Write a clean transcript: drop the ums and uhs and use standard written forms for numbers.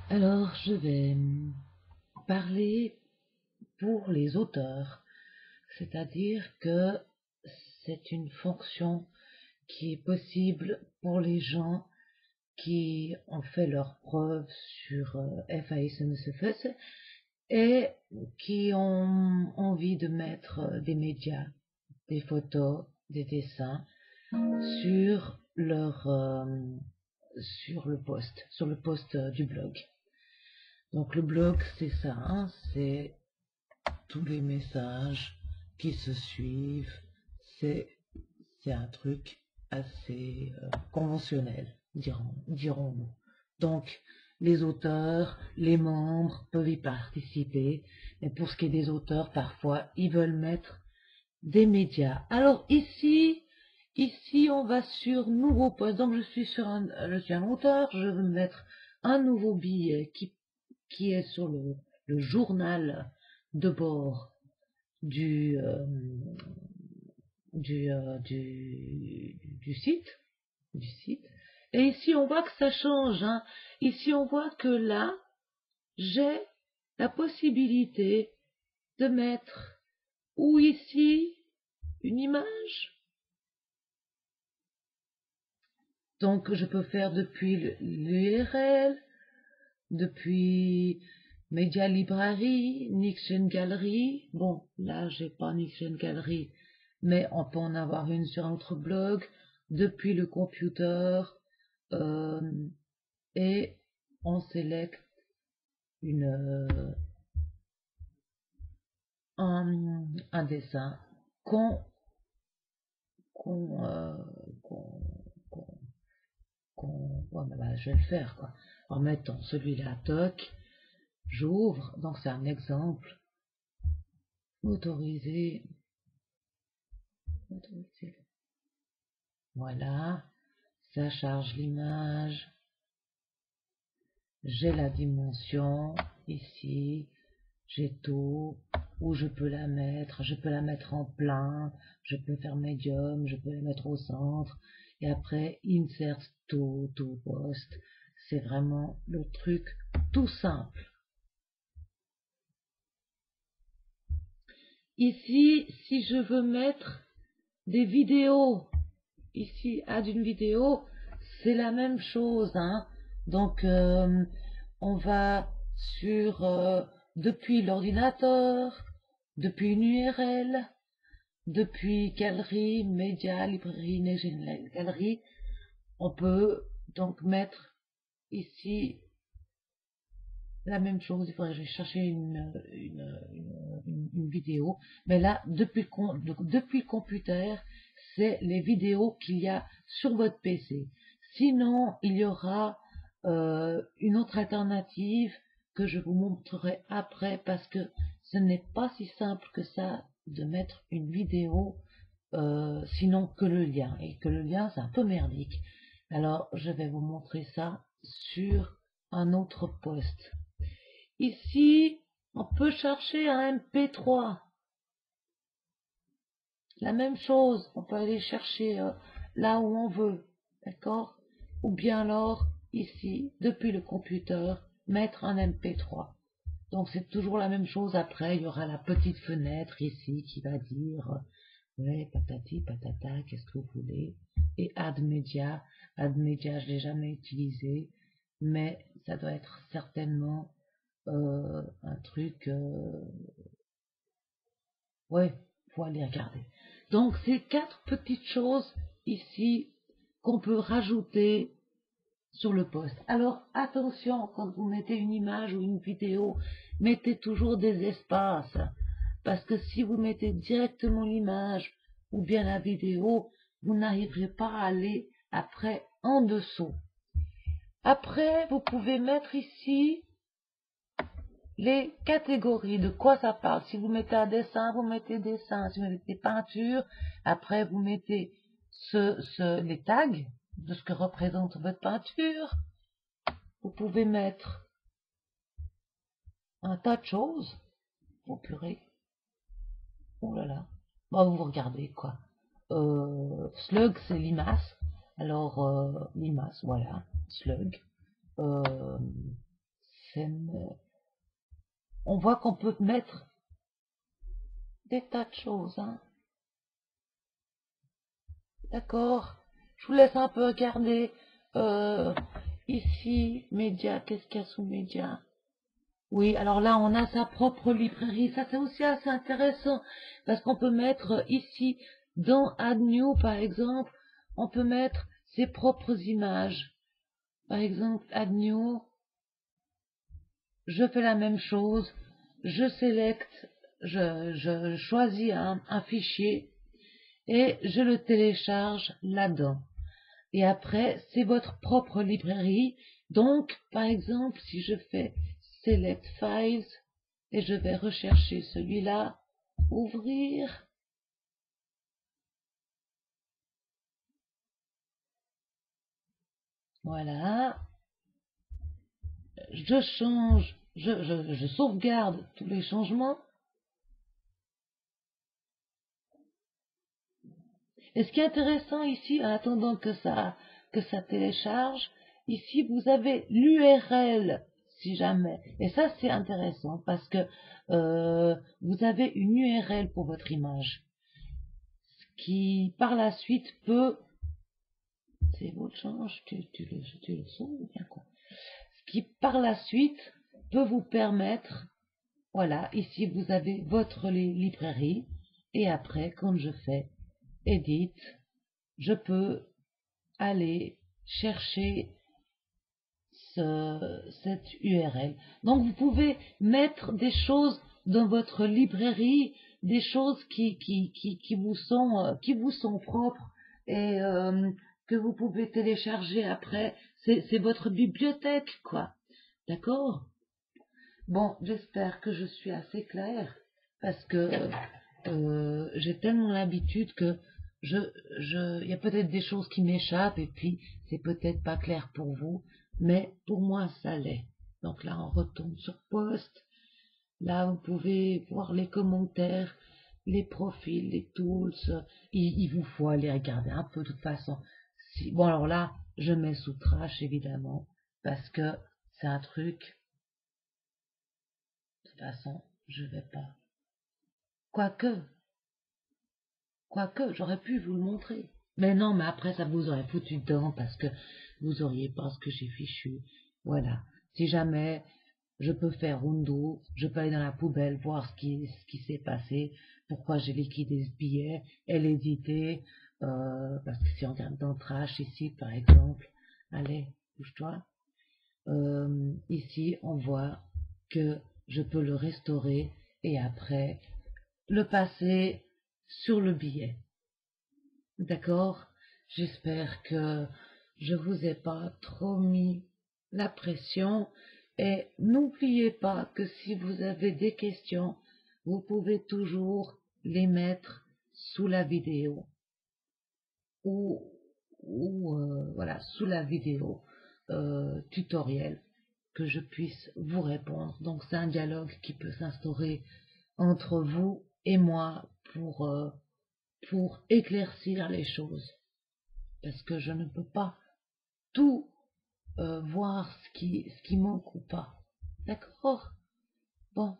Alors, je vais parler pour les auteurs, c'est-à-dire que c'est une fonction qui est possible pour les gens qui ont fait leurs preuves sur FASMSFS et qui ont envie de mettre des médias, des photos, des dessins sur sur le post du blog. Donc le blog, c'est ça, hein, c'est tous les messages qui se suivent. C'est un truc assez conventionnel, dirons-nous. Donc les auteurs, les membres peuvent y participer. Et pour ce qui est des auteurs, parfois, ils veulent mettre des médias. Alors ici, on va sur nouveau post. Donc je suis un auteur, je veux mettre un nouveau billet qui est sur le journal de bord du, euh, du site. Et ici, on voit que ça change, hein. Ici, on voit que là, j'ai la possibilité de mettre, ou ici, une image. Donc, je peux faire depuis l'URL, depuis Media Library, Nixon Gallery. Bon, là, j'ai pas Nixon Gallery, mais on peut en avoir une sur notre blog, depuis le computer, et on sélecte un dessin qu'on qu'on qu'on ouais, bah, je vais le faire, quoi. En mettant celui-là, toc, j'ouvre, donc c'est un exemple, autoriser, voilà, ça charge l'image, j'ai la dimension, ici, j'ai tout, où je peux la mettre en plein, je peux faire médium, je peux la mettre au centre, et après, insert to post, c'est vraiment le truc tout simple. Ici, si je veux mettre des vidéos, ici, add une vidéo, c'est la même chose, hein. Donc, on va sur, depuis l'ordinateur, depuis une URL, depuis galerie, média, librairie, galerie, on peut donc mettre ici la même chose. Il faudrait que je cherche une vidéo, mais là, depuis le computer, c'est les vidéos qu'il y a sur votre PC. Sinon, il y aura une autre alternative que je vous montrerai après, parce que ce n'est pas si simple que ça de mettre une vidéo, sinon que le lien. Et que le lien, c'est un peu merdique. Alors, je vais vous montrer ça sur un autre post. Ici, on peut chercher un MP3. La même chose, on peut aller chercher là où on veut, d'accord? Ou bien alors, ici, depuis le computer, mettre un MP3. Donc c'est toujours la même chose. Après, il y aura la petite fenêtre ici qui va dire, ouais, patati, patata, qu'est-ce que vous voulez? Et Add Media. Add Media, je l'ai jamais utilisé, mais ça doit être certainement un truc, ouais, faut aller regarder. Donc, c'est 4 petites choses ici qu'on peut rajouter sur le post. Alors, attention, quand vous mettez une image ou une vidéo, mettez toujours des espaces. Parce que si vous mettez directement l'image ou bien la vidéo, vous n'arriverez pas à aller après en dessous. Après, vous pouvez mettre ici les catégories, de quoi ça parle. Si vous mettez un dessin, vous mettez dessin. Si vous mettez peinture, après vous mettez les tags de ce que représente votre peinture. Vous pouvez mettre un tas de choses. Oh purée. Oh là là. Bon, vous regardez quoi. Slug, c'est limace. Alors, limace, voilà. Slug. On voit qu'on peut mettre des tas de choses, hein. D'accord? Je vous laisse un peu regarder. Ici, médias, qu'est-ce qu'il y a sous médias? Oui, alors là, on a sa propre librairie. Ça, c'est aussi assez intéressant parce qu'on peut mettre ici, dans Add New, par exemple, on peut mettre ses propres images. Par exemple, Add New, je fais la même chose, je sélecte, je choisis un fichier et je le télécharge là-dedans. Et après, c'est votre propre librairie. Donc, par exemple, si je fais Select Files et je vais rechercher celui-là, ouvrir. Voilà. Je change, je sauvegarde tous les changements. Et ce qui est intéressant ici, en attendant que ça télécharge, ici vous avez l'URL, si jamais. Et ça c'est intéressant parce que vous avez une URL pour votre image, ce qui par la suite peut, c'est votre change, tu le sens bien quoi. Ce qui par la suite peut vous permettre, voilà, ici vous avez votre librairie et après quand je fais Edit, je peux aller chercher cette URL. Donc vous pouvez mettre des choses dans votre librairie, des choses qui vous sont propres et que vous pouvez télécharger après. C'est votre bibliothèque, quoi. D'accord? Bon, j'espère que je suis assez claire parce que j'ai tellement l'habitude que il y a peut-être des choses qui m'échappent et puis c'est peut-être pas clair pour vous, mais pour moi ça l'est. Donc là, on retourne sur Post. Là, vous pouvez voir les commentaires, les profils, les tools. Il vous faut aller regarder un peu de toute façon. Bon, alors là, je mets sous trash évidemment parce que c'est un truc. De toute façon, je vais pas. Quoique, j'aurais pu vous le montrer. Mais non, mais après, ça vous aurait foutu dedans parce que vous auriez pas ce que j'ai fichu. Voilà. Si jamais je peux faire undo, je peux aller dans la poubelle voir ce qui s'est passé, pourquoi j'ai liquidé ce billet, et l'éditer, parce que si on regarde dans Trash ici, par exemple, allez, bouge-toi, ici, on voit que je peux le restaurer et après le passer sur le billet. D'accord? J'espère que je vous ai pas trop mis la pression et n'oubliez pas que si vous avez des questions, vous pouvez toujours les mettre sous la vidéo ou, voilà, sous la vidéo tutoriel que je puisse vous répondre. Donc c'est un dialogue qui peut s'instaurer entre vous et moi pour éclaircir les choses. Parce que je ne peux pas tout voir ce qui manque ou pas. D'accord? Bon,